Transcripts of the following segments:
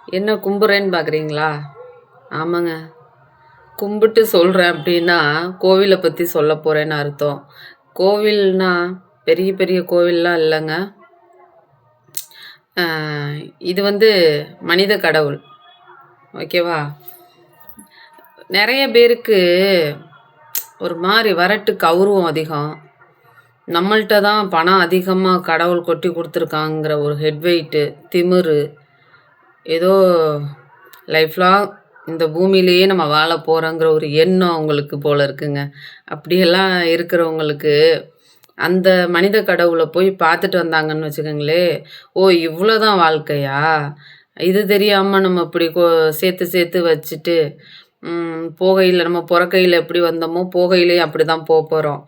என்ன கும்புறேன்னு பார்க்குறீங்களா? ஆமாங்க. கும்பிட்டு சொல்கிறேன் அப்படின்னா, கோவிலை பற்றி சொல்ல போகிறேன்னு அர்த்தம். கோவில்னா பெரிய பெரிய கோவில்லாம் இல்லைங்க. இது வந்து மனித கடவுள். ஓகேவா? நிறைய பேருக்கு ஒரு மாதிரி வரட்டு கௌரவம் அதிகம். நம்மள்ட்ட தான் பணம் அதிகமாக கடவுள் கொட்டி கொடுத்துருக்காங்கிற ஒரு ஹெட் வெயிட்டு, திமிரு, ஏதோ லைஃப் லாங் இந்த பூமியிலேயே நம்ம வாழ போகிறோங்கிற ஒரு எண்ணம் அவங்களுக்கு போல இருக்குங்க. அப்படியெல்லாம் இருக்கிறவங்களுக்கு அந்த மனித கடவுளை போய் பார்த்துட்டு வந்தாங்கன்னு வச்சுக்கோங்களே, ஓ இவ்வளோதான் வாழ்க்கையா, இது தெரியாமல் நம்ம இப்படி சேர்த்து சேர்த்து வச்சுட்டு போகையில் நம்ம பிறக்கையில் எப்படி வந்தோமோ போகையிலையும் அப்படி தான் போகிறோம்.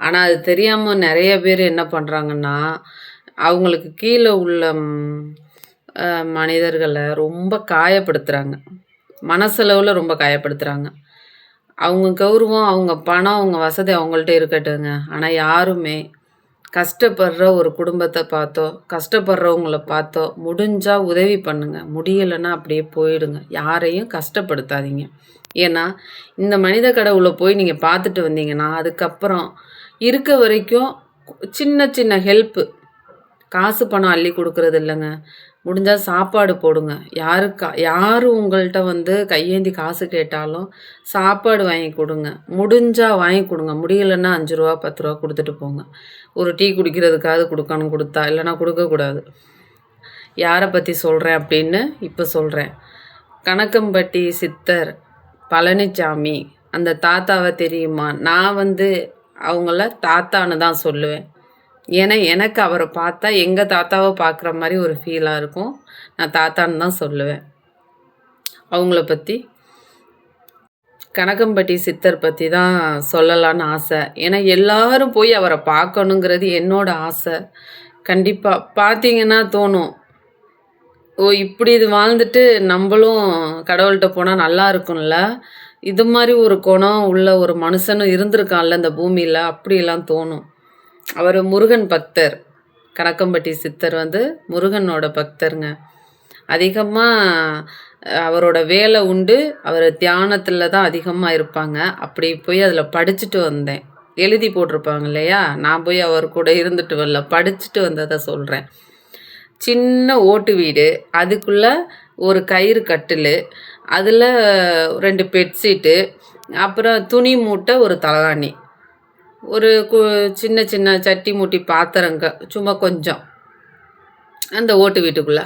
ஆனால் அது தெரியாமல் நிறைய பேர் என்ன பண்ணுறாங்கன்னா, அவங்களுக்கு கீழே உள்ள மனிதர்களை ரொம்ப காயப்படுத்துகிறாங்க. மனசளவில் ரொம்ப காயப்படுத்துகிறாங்க. அவங்க கௌரவம், அவங்க பணம், அவங்க வசதி அவங்கள்ட்ட இருக்கட்டுங்க. ஆனால் யாருமே கஷ்டப்படுற ஒரு குடும்பத்தை பார்த்தோ, கஷ்டப்படுறவங்கள பார்த்தோ முடிஞ்சால் உதவி பண்ணுங்க. முடியலைன்னா அப்படியே போயிடுங்க. யாரையும் கஷ்டப்படுத்தாதீங்க. ஏன்னா இந்த மனித கடவுளை போய் நீங்கள் பார்த்துட்டு வந்தீங்கன்னா, அதுக்கப்புறம் இருக்க வரைக்கும் சின்ன சின்ன ஹெல்ப்பு, காசு பணம் அள்ளி கொடுக்குறது இல்லைங்க. முடிஞ்சால் சாப்பாடு போடுங்க. யார் உங்கள்கிட்ட வந்து கையேந்தி காசு கேட்டாலும் சாப்பாடு வாங்கி கொடுங்க. முடிஞ்சால் வாங்கி கொடுங்க. முடியலைன்னா 5 ரூபா 10 ரூபா கொடுத்துட்டு போங்க. ஒரு டீ குடிக்கிறதுக்காவது கொடுக்கணும், கொடுத்தா இல்லைன்னா கொடுக்கக்கூடாது. யாரை பற்றி சொல்கிறேன் அப்படின்னு இப்போ சொல்கிறேன். கணக்கம்பட்டி சித்தர் பழனிசாமி, அந்த தாத்தாவை தெரியுமா? நான் வந்து அவங்கள தாத்தான்னு தான் சொல்லுவேன். ஏன்னா எனக்கு அவரை பார்த்தா எங்கள் தாத்தாவை பார்க்குற மாதிரி ஒரு ஃபீலாக இருக்கும். நான் தாத்தான்னு தான் சொல்லுவேன். அவங்கள பற்றி, கணக்கம்பட்டி சித்தர் பற்றி தான் சொல்லலான்னு ஆசை. ஏன்னா எல்லாரும் போய் அவரை பார்க்கணுங்கிறது என்னோட ஆசை. கண்டிப்பாக பார்த்தீங்கன்னா தோணும், ஓ இப்படி இது வாழ்ந்துட்டு நம்மளும் கடவுள்கிட்ட போனால் நல்லா இருக்கும்ல, இது மாதிரி ஒரு குணம் உள்ள ஒரு மனுஷனும் இருந்திருக்கான்ல இந்த பூமியில், அப்படிலாம் தோணும். அவர் முருகன் பக்தர். கணக்கம்பட்டி சித்தர் வந்து முருகனோட பக்தருங்க. அதிகமாக அவரோட வேலை உண்டு. அவர் தியானத்தில் தான் அதிகமாக இருப்பாங்க. அப்படி போய் அதில் படிச்சுட்டு வந்தேன். எழுதி போட்டிருப்பாங்க இல்லையா, நான் போய் அவர் கூட இருந்துட்டு வரல, படிச்சுட்டு வந்ததை சொல்கிறேன். சின்ன ஓட்டு வீடு, அதுக்குள்ளே ஒரு கயிறு கட்டில், அதில் 2 பெட்ஷீட்டு, அப்புறம் துணி மூட்டை, ஒரு தலகாணி, ஒரு சின்ன சின்ன சட்டி மூட்டி பாத்திரங்க சும்மா கொஞ்சம் அந்த ஓட்டு வீட்டுக்குள்ளே.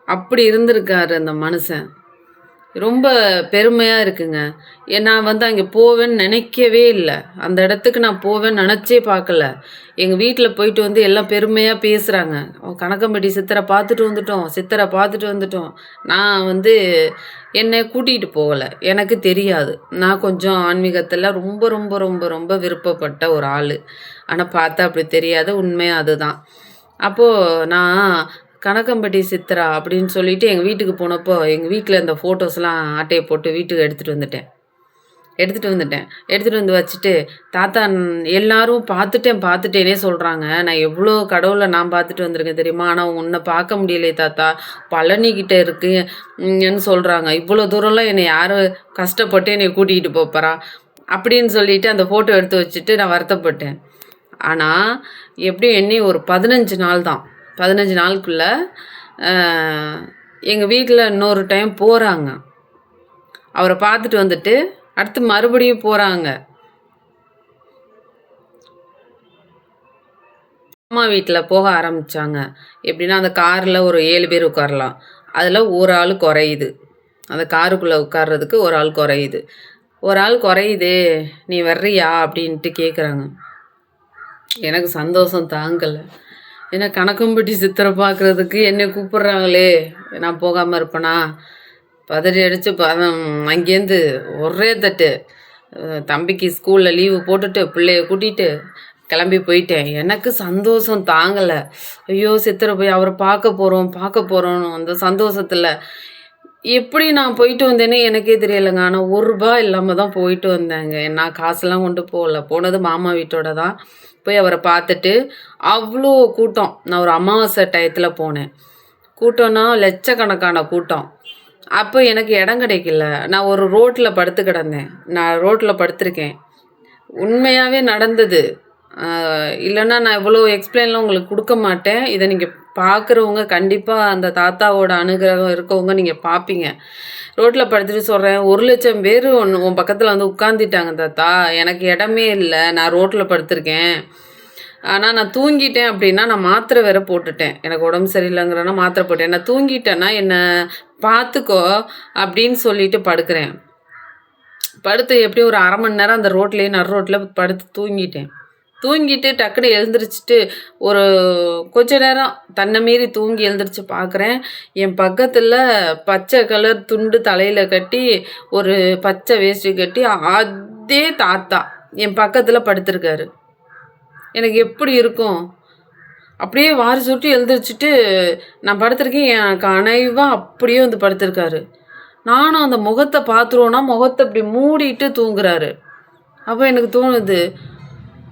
அப்படி இருந்திருக்காரு அந்த மனுஷன். ரொம்ப பெருமையாக இருக்குங்க. நான் வந்து அங்கே போவேன்னு நினைக்கவே இல்லை. அந்த இடத்துக்கு நான் போவேன்னு நினச்சே பார்க்கல. எங்கள் வீட்டில் போயிட்டு வந்து எல்லாம் பெருமையாக பேசுகிறாங்க, கணக்கம்பட்டி சித்தரை பார்த்துட்டு வந்துட்டோம், சித்தரை பார்த்துட்டு வந்துட்டோம். நான் வந்து என்னை கூட்டிகிட்டு போகலை, எனக்கு தெரியாது. நான் கொஞ்சம் ஆன்மீகத்தில் ரொம்ப ரொம்ப ரொம்ப ரொம்ப விருப்பப்பட்ட ஒரு ஆள். ஆனால் பார்த்தா அப்படி தெரியாது, உண்மையாக அதுதான். அப்போது நான் கணக்கம்பட்டி சித்ரா அப்படின்னு சொல்லிட்டு எங்கள் வீட்டுக்கு போனப்போ எங்கள் வீட்டில் இந்த ஃபோட்டோஸ்லாம் ஆட்டையை போட்டு வீட்டுக்கு எடுத்துகிட்டு வந்து வச்சுட்டு, தாத்தா எல்லாரும் பார்த்துட்டேனே சொல்கிறாங்க, நான் எவ்வளோ கடவுளை நான் பார்த்துட்டு வந்திருக்கேன் தெரியுமா, ஆனால் உன்னை பார்க்க முடியலையே தாத்தா, பழனிக்கிட்ட இருக்குன்னு சொல்கிறாங்க, இவ்வளோ தூரம்லாம் என்னை யார் கஷ்டப்பட்டு என்னை கூட்டிகிட்டு போகிறா அப்படின்னு சொல்லிட்டு அந்த ஃபோட்டோ எடுத்து வச்சுட்டு நான் வருத்தப்பட்டேன். ஆனால் எப்படியும் என்னை ஒரு 15 நாள் தான், 15 நாளுக்குள்ளே எங்கள் வீட்டில் இன்னொரு டைம் போகிறாங்க. அவரை பார்த்துட்டு வந்துட்டு அடுத்து மறுபடியும் போகிறாங்க. அம்மா வீட்டில் போக ஆரம்பித்தாங்க. எப்படின்னா அந்த காரில் ஒரு 7 பேர் உட்காரலாம், அதில் ஒரு ஆள் குறையுது. அந்த காருக்குள்ளே உட்கார்றதுக்கு ஒரு ஆள் குறையுது, நீ வர்றியா அப்படின்ட்டு கேட்குறாங்க. எனக்கு சந்தோஷம் தாங்கலை. ஏன்னா கணக்கம்பட்டி சித்தரை பார்க்குறதுக்கு என்னை கூப்பிட்றாங்களே, நான் போகாமல் இருப்பேனா? பதறி அடித்து அங்கேருந்து ஒரே தட்டு தம்பிக்கு ஸ்கூலில் லீவு போட்டுட்டு பிள்ளைய கூட்டிகிட்டு கிளம்பி போயிட்டேன். எனக்கு சந்தோஷம் தாங்கலை. ஐயோ சித்தரை போய் அவரை பார்க்க போகிறோம் அந்த சந்தோஷத்தில் எப்படி நான் போயிட்டு வந்தேனே எனக்கே தெரியலைங்க. ஆனால் 1 ரூபா இல்லாமல் தான் போயிட்டு வந்தேங்க. நான் காசுலாம் கொண்டு போகல, போனது மாமா வீட்டோட தான். போய் அவரை பார்த்துட்டு அவ்வளோ கூட்டம். நான் ஒரு அமாவாசை டயத்தில் போனேன். கூட்டம்னா லட்சக்கணக்கான கூட்டம். அப்போ எனக்கு இடம் கிடைக்கல. நான் ஒரு ரோட்டில் படுத்து கிடந்தேன். நான் ரோட்டில் படுத்திருக்கேன். உண்மையாகவே நடந்தது. இல்லைன்னா நான் இவ்வளோ எக்ஸ்பிளைன்லாம் உங்களுக்கு கொடுக்க மாட்டேன். இதை நீங்கள் பார்க்குறவங்க கண்டிப்பாக அந்த தாத்தாவோட அனுகிரகம் இருக்கவங்க நீங்கள் பார்ப்பீங்க. ரோட்டில் படுத்துட்டு சொல்கிறேன், 1,00,000 பேர் உன் பக்கத்தில் வந்து உட்காந்துட்டாங்க தாத்தா. எனக்கு இடமே இல்லை. நான் ரோட்டில் படுத்திருக்கேன். ஆனால் நான் தூங்கிட்டேன் அப்படின்னா நான் மாத்திரை வேற போட்டுட்டேன். எனக்கு உடம்பு சரியில்லைங்கிறனா மாத்திரை போட்டேன். நான் தூங்கிட்டேன்னா என்னை பார்த்துக்கோ அப்படின்னு சொல்லிட்டு படுக்கிறேன். படுத்து எப்படியும் ஒரு 1/2 மணி நேரம் அந்த ரோட்லேயே நடு ரோட்டில் படுத்து தூங்கிட்டேன். தூங்கிட்டு டக்குன்னு எழுந்திரிச்சிட்டு ஒரு கொஞ்ச நேரம் தன்னை மீறி தூங்கி எழுந்திரிச்சு பார்க்குறேன். என் பக்கத்தில் பச்சை கலர் துண்டு தலையில் கட்டி ஒரு பச்சை வேஷ்டி கட்டி அதே தாத்தா என் பக்கத்தில் படுத்திருக்காரு. எனக்கு எப்படி இருக்கும்? அப்படியே வாரி சுருட்டி எழுந்திரிச்சிட்டு நான் படுத்திருக்கேன். என் கனைவாக அப்படியே வந்து படுத்திருக்காரு. நானும் அந்த முகத்தை பார்த்துருவோன்னா முகத்தை இப்படி மூடிட்டு தூங்குறாரு. அப்போ எனக்கு தோணுது,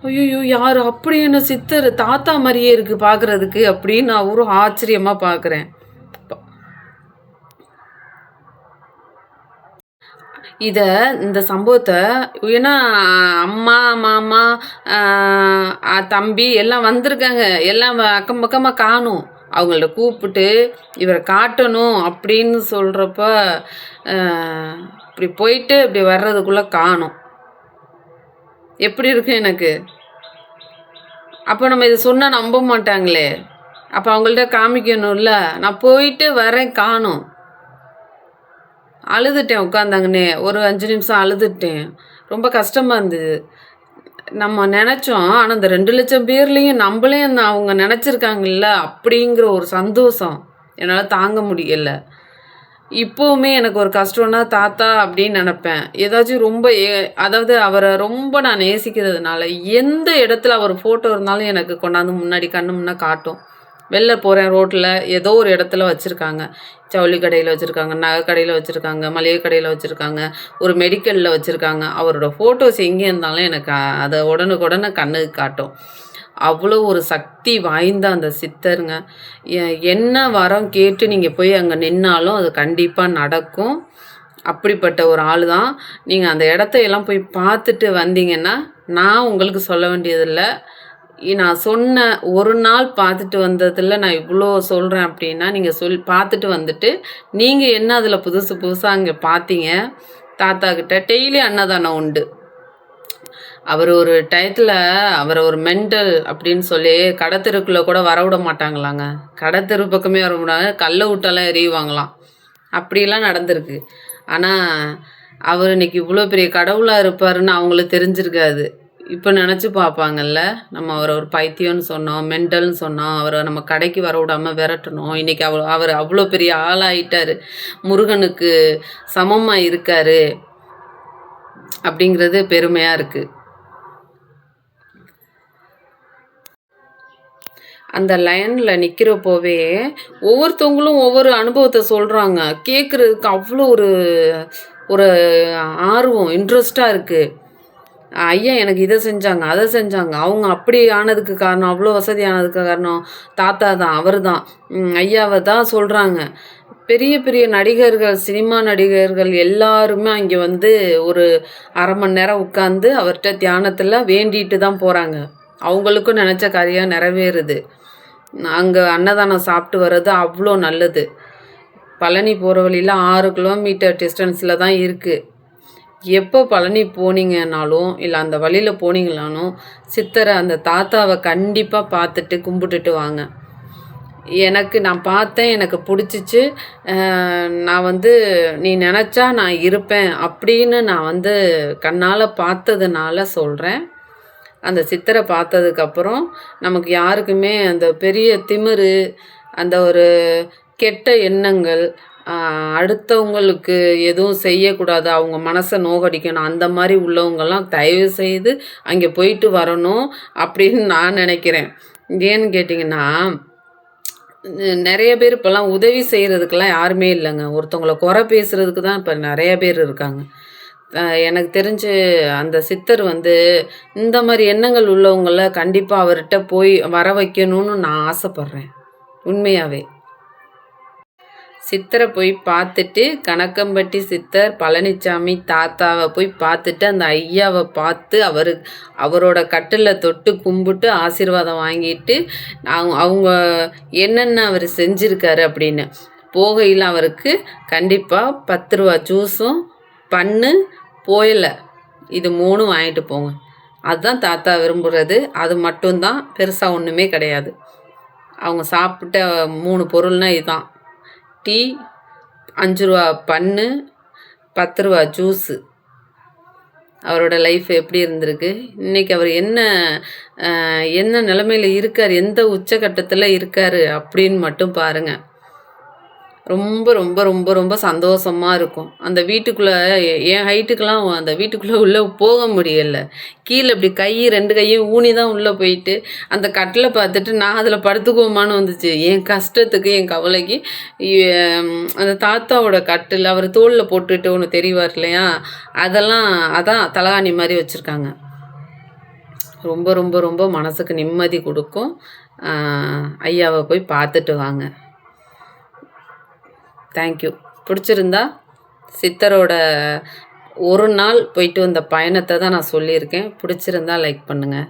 ஐயோ யார் அப்படி என்ன சித்தர் தாத்தா மாதிரியே இருக்குது பார்க்குறதுக்கு அப்படின்னு நான் ஒரு ஆச்சரியமாக பார்க்குறேன். இந்த சம்பவத்தை ஏன்னா அம்மா மாமா தம்பி எல்லாம் வந்திருக்காங்க. எல்லாம் அக்கம் பக்கமாக காணும். அவங்கள கூப்பிட்டு இவரை காட்டணும் அப்படின்னு சொல்கிறப்ப இப்படி போயிட்டு இப்படி வர்றதுக்குள்ளே காணும். எப்படி இருக்கு எனக்கு? அப்போ நம்ம இதை சொன்னால் நம்ப மாட்டாங்களே. அப்போ அவங்கள்ட்ட காமிக்கணும்ல. நான் போயிட்டு வரேன் காணும். அழுதுட்டேன் உட்காந்தாங்கன்னே. ஒரு 5 நிமிஷம் அழுதுட்டேன். ரொம்ப கஷ்டமாக இருந்தது. நம்ம நினச்சோம். ஆனால் இந்த 2,00,000 பேர்லேயும் நம்மளே அவங்க நினச்சிருக்காங்கல்ல அப்படிங்கிற ஒரு சந்தோஷம் என்னால் தாங்க முடியலை. இப்போவுமே எனக்கு ஒரு கஷ்டம்னா தாத்தா அப்படின்னு நினப்பேன். ஏதாச்சும் ரொம்ப அதாவது அவரை ரொம்ப நான் நேசிக்கிறதுனால எந்த இடத்துல அவர் ஃபோட்டோ இருந்தாலும் எனக்கு கொண்டாந்து முன்னாடி கண்ணு முன்னே காட்டும். வெளில போகிறேன் ரோட்டில் ஏதோ ஒரு இடத்துல வச்சுருக்காங்க. ஜவுளி கடையில் வச்சுருக்காங்க, நகை கடையில் வச்சுருக்காங்க, மளிகை கடையில் வச்சுருக்காங்க, ஒரு மெடிக்கலில் வச்சுருக்காங்க. அவரோட ஃபோட்டோஸ் எங்கே இருந்தாலும் எனக்கு அதை உடனுக்குடனே கண்ணுக்கு காட்டும். அவ்வளோ ஒரு சக்தி வாய்ந்த அந்த சித்தருங்க. என்ன வரம் கேட்டு நீங்கள் போய் அங்கே நின்னாலும் அது கண்டிப்பாக நடக்கும். அப்படிப்பட்ட ஒரு ஆள் தான். நீங்கள் அந்த இடத்தையெல்லாம் போய் பார்த்துட்டு வந்தீங்கன்னா நான் உங்களுக்கு சொல்ல வேண்டியதில்லை. நான் சொன்ன ஒரு நாள் பார்த்துட்டு வந்ததில் நான் இவ்வளோ சொல்கிறேன் அப்படின்னா நீங்கள் பார்த்துட்டு வந்துட்டு நீங்கள் என்ன அதில் புதுசு புதுசாக அங்கே பார்த்தீங்க. தாத்தாக்கிட்ட டெய்லி அன்னதானம் உண்டு. அவர் ஒரு டயத்தில் அவரை ஒரு மெண்டல் அப்படின்னு சொல்லி கடத்தெருக்குள்ளே கூட வர விட மாட்டாங்களாங்க. கடத்தெரு பக்கமே வர விடாங்க. கல்லை விட்டாலாம் எறியுவாங்களாம். அப்படிலாம் நடந்திருக்கு. ஆனால் அவர் இன்னைக்கு இவ்வளோ பெரிய கடவுளாக இருப்பாருன்னு அவங்களுக்கு தெரிஞ்சிருக்காது. இப்போ நினச்சி பார்ப்பாங்கல்ல, நம்ம அவரை ஒரு பைத்தியம்னு சொன்னோம், மெண்டல்னு சொன்னோம், அவரை நம்ம கடைக்கு வர விடாமல் விரட்டணும். இன்றைக்கி அவர் அவ்வளோ பெரிய ஆளாயிட்டார், முருகனுக்கு சமமாக இருக்கார் அப்படிங்கிறது பெருமையாக இருக்குது. அந்த லைனில் நிற்கிறப்போவே ஒவ்வொருத்தவங்களும் ஒவ்வொரு அனுபவத்தை சொல்கிறாங்க. கேட்குறதுக்கு அவ்வளோ ஒரு ஆர்வம், இன்ட்ரெஸ்டாக இருக்குது. ஐயா எனக்கு இதை செஞ்சாங்க, அதை செஞ்சாங்க, அவங்க அப்படி ஆனதுக்கு காரணம், அவ்வளோ வசதி ஆனதுக்கு காரணம் தாத்தா தான், அவர் தான், ஐயாவை தான் சொல்கிறாங்க. பெரிய பெரிய நடிகர்கள், சினிமா நடிகர்கள் எல்லாருமே அங்கே வந்து ஒரு 1/2 மணி நேரம் உட்காந்து அவர்கிட்ட தியானத்தில் வேண்டிட்டு தான் போகிறாங்க. அவங்களுக்கும் நினச்ச காரியம் நிறைவேறுது. அங்கே அன்னதானம் சாப்பிட்டு வர்றது அவ்வளோ நல்லது. பழனி போகிற வழியில் 6 கிலோமீட்டர் டிஸ்டன்ஸில் தான் இருக்குது. எப்போ பழனி போனீங்கன்னாலும் இல்லை அந்த வழியில் போனீங்களாலும் சித்தரை அந்த தாத்தாவை கண்டிப்பாக பார்த்துட்டு கும்பிட்டுட்டு வாங்க. நான் பார்த்தேன், எனக்கு பிடிச்சிச்சு. நான் வந்து நீ நினச்சா நான் இருப்பேன் அப்படின்னு நான் வந்து கண்ணால் பார்த்ததுனால சொல்கிறேன். அந்த சித்தரை பார்த்ததுக்கப்புறம் நமக்கு யாருக்குமே அந்த பெரிய திமிரு, அந்த ஒரு கெட்ட எண்ணங்கள், அடுத்தவங்களுக்கு எதுவும் செய்யக்கூடாது, அவங்க மனசை நோகடிக்கணும், அந்த மாதிரி உள்ளவங்கெல்லாம் தயவு செய்து அங்கே போயிட்டு வரணும் அப்படின்னு நான் நினைக்கிறேன். ஏன்னு கேட்டிங்கன்னா, நிறைய பேர் இப்போல்லாம் உதவி செய்கிறதுக்கெல்லாம் யாருமே இல்லைங்க. ஒருத்தவங்கள குறை பேசுகிறதுக்கு தான் இப்போ நிறைய பேர் இருக்காங்க. எனக்கு தெரிஞ்சு அந்த சித்தர் வந்து இந்த மாதிரி எண்ணங்கள் உள்ளவங்கள கண்டிப்பாக அவர்கிட்ட போய் வர வைக்கணும்னு நான் ஆசைப்பட்றேன், உண்மையாகவே. சித்தரை போய் பார்த்துட்டு, கணக்கம்பட்டி சித்தர், பழனிச்சாமி தாத்தாவை போய் பார்த்துட்டு, அந்த ஐயாவை பார்த்து அவரோட கட்டில தொட்டு கும்பிட்டு ஆசீர்வாதம் வாங்கிட்டு, அவங்க என்னென்ன அவர் செஞ்சுருக்காரு அப்படின்னு. போகையில் அவருக்கு கண்டிப்பாக 10 ரூபா ஜூஸும் பண்ணு போயலை இது 3 வாங்கிட்டு போங்க. அதுதான் தாத்தா விரும்புகிறது. அது மட்டும்தான், பெருசாக ஒன்றுமே கிடையாது. அவங்க சாப்பிட்ட 3 பொருள்னால் இதுதான். டீ, 5 ரூபா பண்ணு, 10 ரூபா ஜூஸு. அவரோட லைஃப் எப்படி இருந்திருக்கு, இன்றைக்கி அவர் என்ன நிலமையில் இருக்கார், எந்த உச்சக்கட்டத்தில் இருக்கார் அப்படின்னு மட்டும் பாருங்கள். ரொம்ப ரொம்ப ரொம்ப ரொம்ப சந்தோஷமாக இருக்கும். அந்த வீட்டுக்குள்ளே என் ஹைட்டுக்கெலாம் அந்த வீட்டுக்குள்ளே உள்ளே போக முடியலை. கீழே இப்படி 2 கையும் ஊனி தான் உள்ளே போயிட்டு அந்த கட்டிலை பார்த்துட்டு நான் அதில் படுத்துக்குவோமான்னு வந்துச்சு. என் கஷ்டத்துக்கு என் கவலைக்கு அந்த தாத்தாவோட கட்டில் அவர் தோளில் போட்டுட்டு ஒன்று தெரிவார் இல்லையா, அதான் தலகாணி மாதிரி வச்சுருக்காங்க. ரொம்ப ரொம்ப ரொம்ப மனசுக்கு நிம்மதி கொடுக்கும். ஐயாவை போய் பார்த்துட்டு வாங்க. தேங்க்யூ. பிடிச்சிருந்தா சித்தரோட ஒரு நாள் போயிட்டு வந்த பயணத்தை தான் நான் சொல்லியிருக்கேன். பிடிச்சிருந்தா லைக் பண்ணுங்கள்.